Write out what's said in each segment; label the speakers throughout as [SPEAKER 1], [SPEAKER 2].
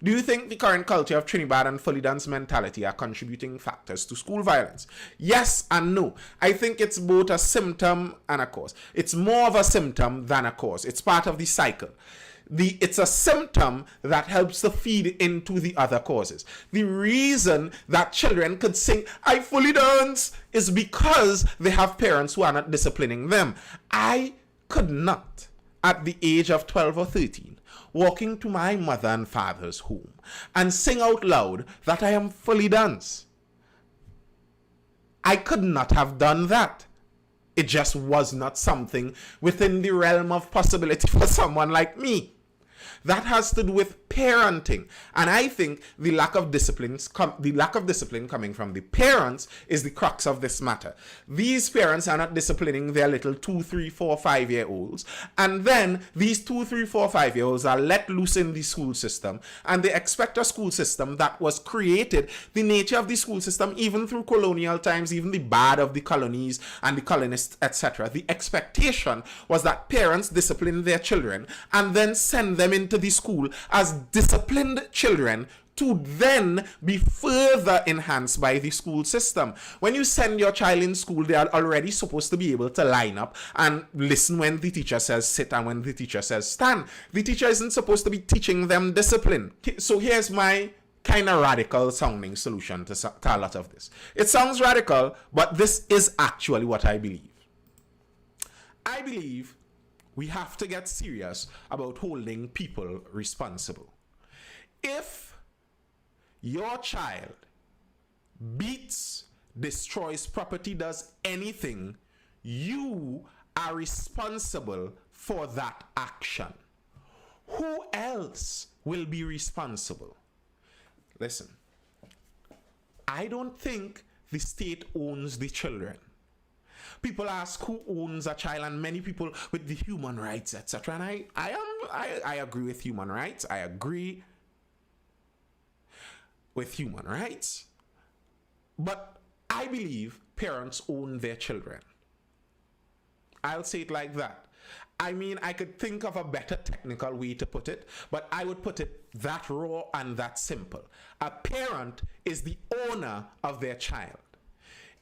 [SPEAKER 1] Do you think the current culture of Trinidad and fully dance mentality are contributing factors to school violence? Yes and no. I think it's both a symptom and a cause. It's more of a symptom than a cause. It's part of the cycle. It's a symptom that helps to feed into the other causes. The reason that children could sing "I fully dance" is because they have parents who are not disciplining them. I could not, at the age of 12 or 13, walking to my mother and father's home and sing out loud that I am fully dance. I could not have done that. It just was not something within the realm of possibility for someone like me. That has to do with parenting, and I think the lack of discipline coming from the parents is the crux of this matter. These parents are not disciplining their little 2, 3, 4, 5-year-olds, and then these 2, 3, 4, 5-year-olds are let loose in the school system, and they expect a school system that was created. The nature of the school system, even through colonial times, even the bad of the colonies and the colonists, etc., the expectation was that parents discipline their children and then send them into the school as disciplined children to then be further enhanced by the school system. When you send your child in school, they are already supposed to be able to line up and listen when the teacher says sit and when the teacher says stand. The teacher isn't supposed to be teaching them discipline. So here's my kind of radical sounding solution to a lot of this. It sounds radical, but this is actually what I believe. I believe we have to get serious about holding people responsible. If your child beats, destroys property, does anything, you are responsible for that action. Who else will be responsible? Listen, I don't think the state owns the children. People ask who owns a child, and many people with the human rights, etc. And I agree with human rights. I agree with human rights. But I believe parents own their children. I'll say it like that. I mean, I could think of a better technical way to put it, but I would put it that raw and that simple. A parent is the owner of their child.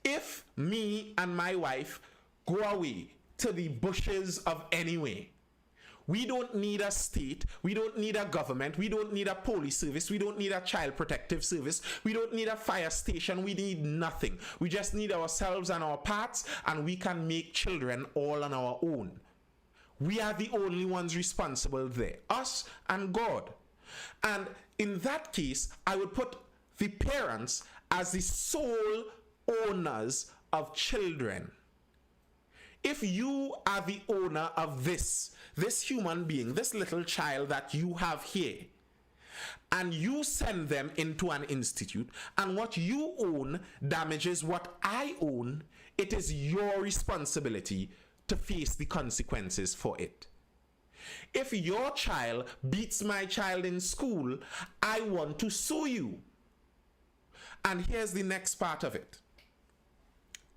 [SPEAKER 1] If me and my wife go away to the bushes of anywhere, we don't need a state, we don't need a government, we don't need a police service, we don't need a child protective service, we don't need a fire station, we need nothing. We just need ourselves and our parts, and we can make children all on our own. We are the only ones responsible there, us and God. And in that case, I would put the parents as the sole owners of children. If you are the owner of this human being, this little child that you have here, and you send them into an institute, and what you own damages what I own, it is your responsibility to face the consequences for it. If your child beats my child in school, I want to sue you. And here's the next part of it.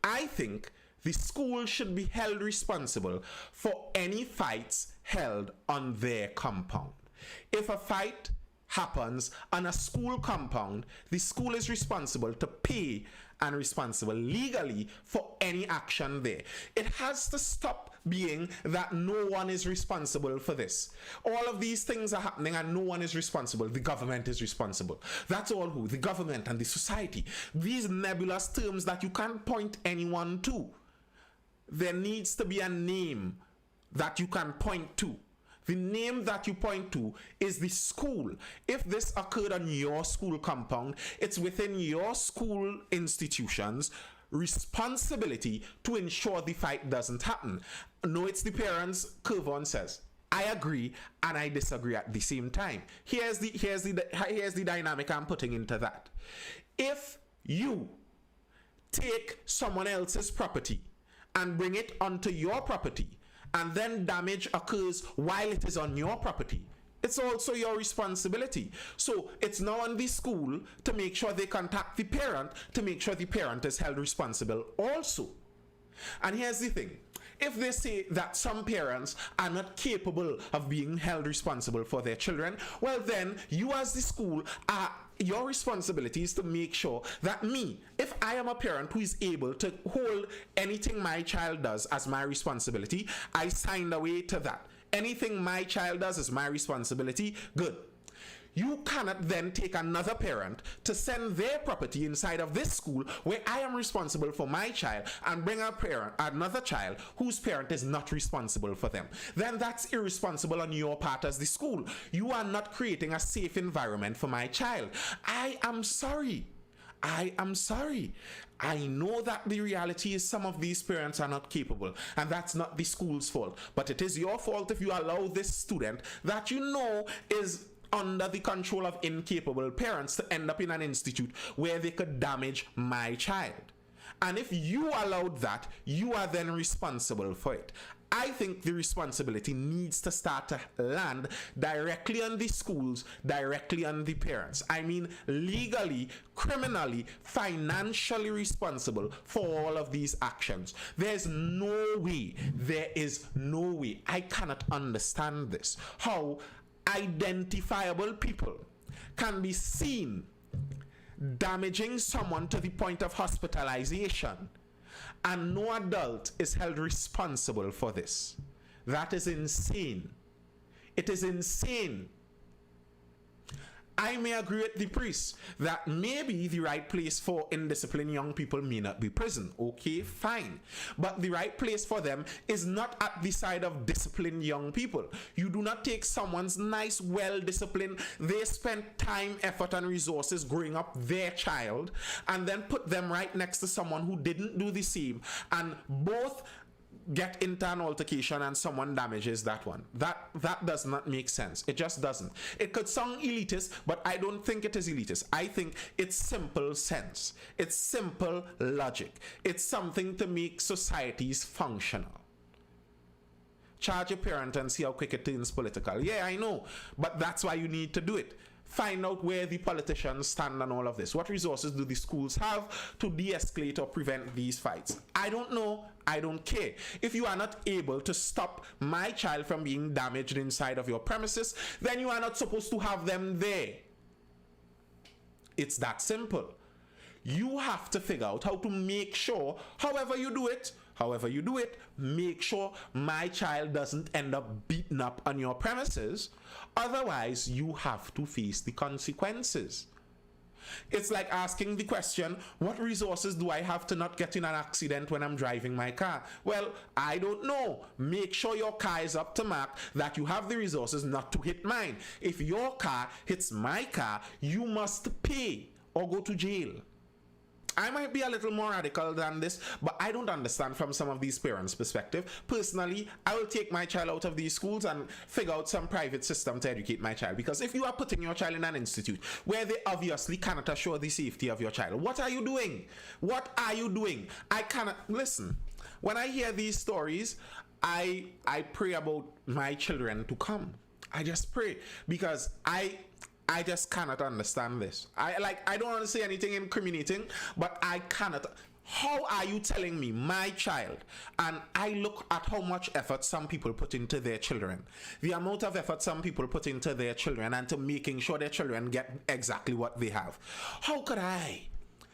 [SPEAKER 1] I think the school should be held responsible for any fights held on their compound. If a fight happens on a school compound, the school is responsible to pay and responsible legally for any action there. It has to stop being that no one is responsible for this. All of these things are happening and no one is responsible. The government is responsible. That's all who? The government and the society. These nebulous terms that you can't point anyone to. There needs to be a name that you can point to. The name that you point to is the school. If this occurred on your school compound, it's within your school institution's responsibility to ensure the fight doesn't happen. No, it's the parents, Curvon says. I agree and I disagree at the same time. Here's the dynamic I'm putting into that. If you take someone else's property and bring it onto your property, and then damage occurs while it is on your property, it's also your responsibility. So it's now on the school to make sure they contact the parent to make sure the parent is held responsible also. And here's the thing. If they say that some parents are not capable of being held responsible for their children, well then you as the school are your responsibility is to make sure that me, if I am a parent who is able to hold anything my child does as my responsibility, I signed away to that. Anything my child does is my responsibility. Good. You cannot then take another parent to send their property inside of this school where I am responsible for my child and bring another child whose parent is not responsible for them. Then that's irresponsible on your part as the school. You are not creating a safe environment for my child. I am sorry. I am sorry. I know that the reality is some of these parents are not capable, and that's not the school's fault. But it is your fault if you allow this student that you know is under the control of incapable parents to end up in an institute where they could damage my child. And if you allowed that, you are then responsible for it. I think the responsibility needs to start to land directly on the schools, directly on the parents. I mean, legally, criminally, financially responsible for all of these actions. There is no way, I cannot understand this. How identifiable people can be seen damaging someone to the point of hospitalization, and no adult is held responsible for this. That is insane. It is insane. I may agree with the priest that maybe the right place for indisciplined young people may not be prison. Okay, fine. But the right place for them is not at the side of disciplined young people. You do not take someone's nice, well-disciplined, they spent time, effort, and resources growing up their child, and then put them right next to someone who didn't do the same, and both get into an altercation and someone damages that one. That does not make sense. It just doesn't. It could sound elitist, but I don't think it is elitist. I think it's simple sense. It's simple logic. It's something to make societies functional. Charge your parent and see how quick it turns political. Yeah, I know, but that's why you need to do it. Find out where the politicians stand on all of this. What resources do the schools have to de-escalate or prevent these fights? I don't know. I don't care. If you are not able to stop my child from being damaged inside of your premises, then you are not supposed to have them there. It's that simple. You have to figure out how to make sure, however you do it, make sure my child doesn't end up beaten up on your premises. Otherwise, you have to face the consequences. It's like asking the question, what resources do I have to not get in an accident when I'm driving my car? Well, I don't know. Make sure your car is up to mark, that you have the resources not to hit mine. If your car hits my car, you must pay or go to jail. I might be a little more radical than this, but I don't understand from some of these parents' perspective. Personally, I will take my child out of these schools and figure out some private system to educate my child. Because if you are putting your child in an institute where they obviously cannot assure the safety of your child, what are you doing? What are you doing? I cannot listen. When I hear these stories, I pray about my children to come. I just pray because I just cannot understand this. I don't want to say anything incriminating, but I cannot. How are you telling me my child, and I look at how much effort some people put into their children, the amount of effort some people put into their children and to making sure their children get exactly what they have. How could I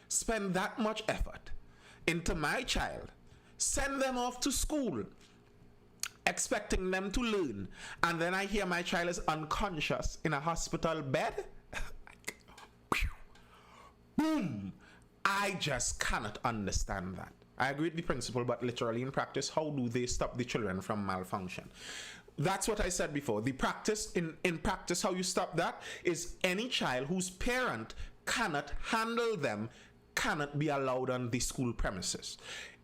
[SPEAKER 1] spend that much effort into my child, send them off to school, expecting them to learn, and then I hear my child is unconscious in a hospital bed? Boom! I just cannot understand that. I agree with the principle, but literally in practice, how do they stop the children from malfunction? That's what I said before. The practice, in practice, how you stop that is any child whose parent cannot handle them cannot be allowed on the school premises.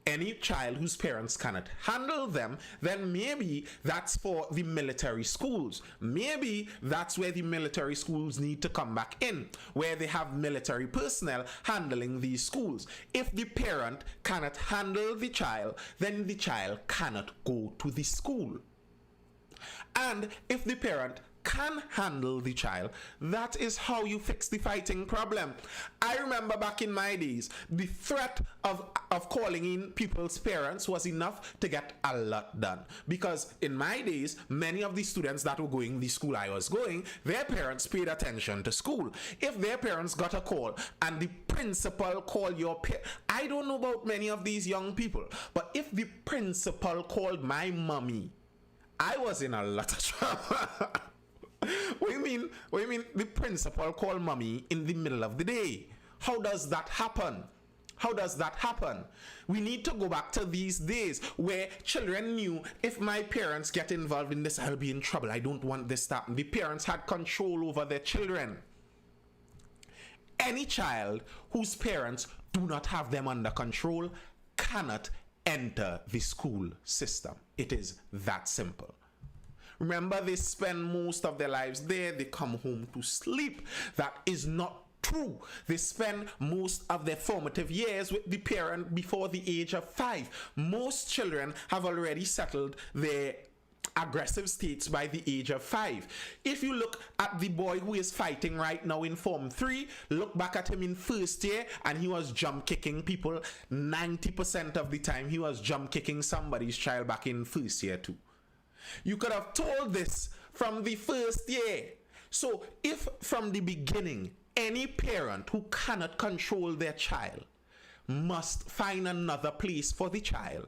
[SPEAKER 1] Any child whose parents cannot handle them, then maybe that's for the military schools. Maybe that's where the military schools need to come back in, where they have military personnel handling these schools. If the parent cannot handle the child, then the child cannot go to the school. And if the parent can handle the child, that is how you fix the fighting problem. I remember back in my days, the threat of calling in people's parents was enough to get a lot done. Because in my days, many of the students that were going the school I was going, their parents paid attention to school. If their parents got a call and the principal called your I don't know about many of these young people, but if the principal called my mommy, I was in a lot of trouble. What do you mean the principal called mommy in the middle of the day? How does that happen? How does that happen? We need to go back to these days where children knew, if my parents get involved in this, I'll be in trouble. I don't want this to happen. The parents had control over their children. Any child whose parents do not have them under control cannot enter the school system. It is that simple. Remember, they spend most of their lives there. They come home to sleep. That is not true. They spend most of their formative years with the parent before the age of 5. Most children have already settled their aggressive states by the age of 5. If you look at the boy who is fighting right now in Form 3, look back at him in first year, and he was jump kicking people. 90% of the time he was jump kicking somebody's child back in first year too. You could have told this from the first year. So if from the beginning, any parent who cannot control their child must find another place for the child,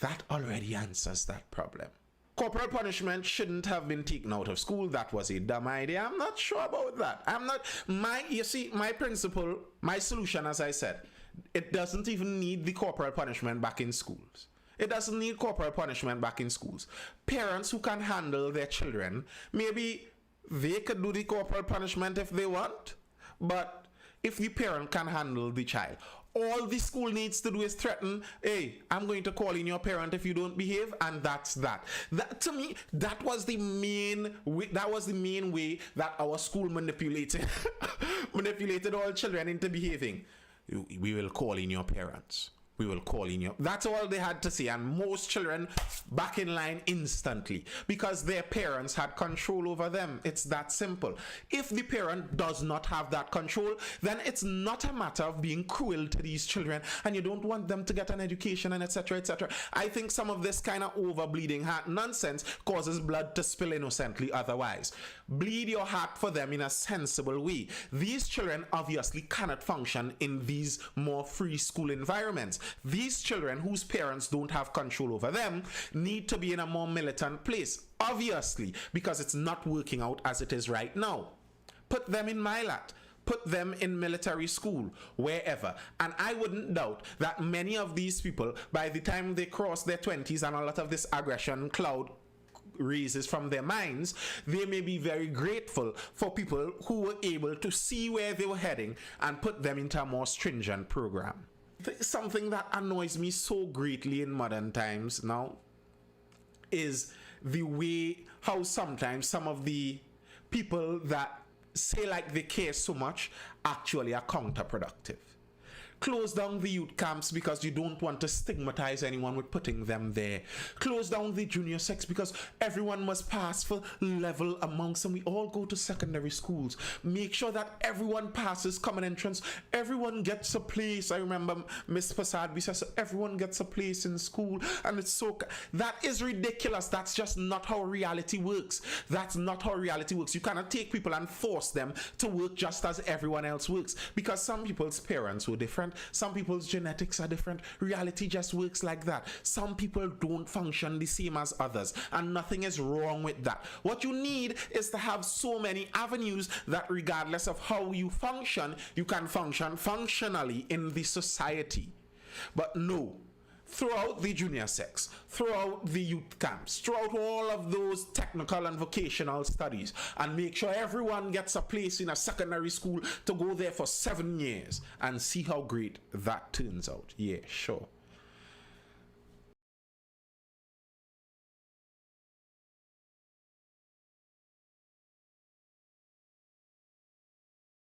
[SPEAKER 1] that already answers that problem. Corporal punishment shouldn't have been taken out of school. That was a dumb idea. I'm not sure about that. My principle, my solution, as I said, it doesn't even need the corporal punishment back in schools. It doesn't need corporal punishment back in schools. Parents who can handle their children, maybe they could do the corporal punishment if they want, but if the parent can handle the child, all the school needs to do is threaten, hey, I'm going to call in your parent if you don't behave, and that's that. That, to me, that was the main way, that our school manipulated all children into behaving. We will call in your parents. We will call in your... That's all they had to say. And most children back in line instantly because their parents had control over them. It's that simple. If the parent does not have that control, then it's not a matter of being cruel to these children and you don't want them to get an education and etc. etc. I think some of this kind of over bleeding heart nonsense causes blood to spill innocently otherwise. Bleed your heart for them in a sensible way. These children obviously cannot function in these more free school environments. These children whose parents don't have control over them need to be in a more militant place, obviously, because it's not working out as it is right now. Put them in Milat. Put them in military school, wherever. And I wouldn't doubt that many of these people, by the time they cross their 20s and a lot of this aggression cloud raises from their minds, they may be very grateful for people who were able to see where they were heading and put them into a more stringent program. Something that annoys me so greatly in modern times now is the way how sometimes some of the people that say like they care so much actually are counterproductive. Close down the youth camps because you don't want to stigmatize anyone with putting them there. Close down the junior sex because everyone must pass for level amongst them. We all go to secondary schools. Make sure that everyone passes common entrance. Everyone gets a place. I remember Miss Fasad says everyone gets a place in school, and it's so... That is ridiculous. That's just not how reality works. That's not how reality works. You cannot take people and force them to work just as everyone else works because some people's parents were different. Some people's genetics are different. Reality just works like that. Some people don't function the same as others, and nothing is wrong with that. What you need is to have so many avenues that regardless of how you function, you can function functionally in the society. But no, throughout the junior sex, throughout the youth camps, throughout all of those technical and vocational studies, and make sure everyone gets a place in a secondary school to go there for 7 years and see how great that turns out. Yeah, sure.